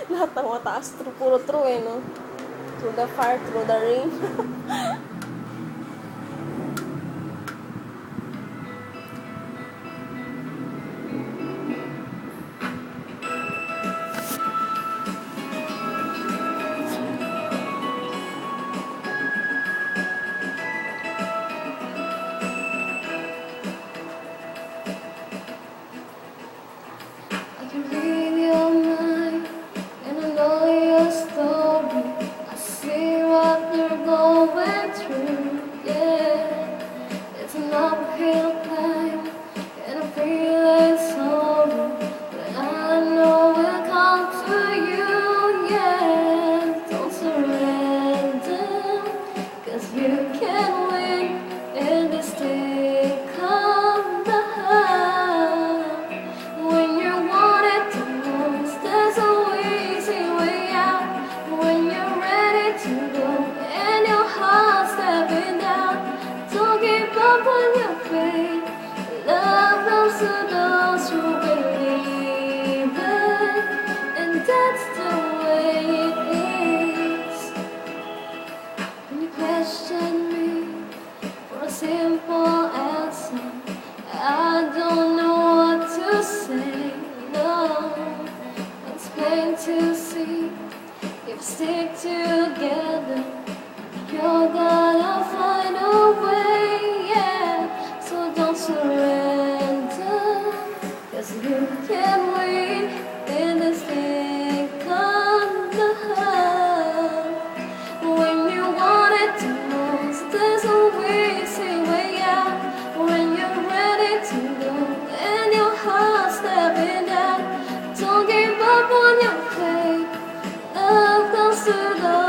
Lahat ng mataas, puro true eh, no? Through the fire, through the rain. I can read your mind, and I know your story. I see what you're going through, yeah. It's an uphill climb, and I'm feeling sorry, but I know we'll come to you, yeah. Don't surrender, 'cause you can win in this thing called the heart. When you want it the most, there's a easy way out. When you're ready to go and your heart's stepping down, don't give up on your faith. Love comes to those who believe it, and that's the way it is. When you question me for a simple answer, I don't know what to say, no. It's plain to see, if we stick together, you're gonna find a way, yeah. So don't surrender, 'cause you can win in this thing called the heart. When you want it the most, there's a easy way out. When you're ready to go and your heart's stepping down, don't give up on your faith. Love comes to those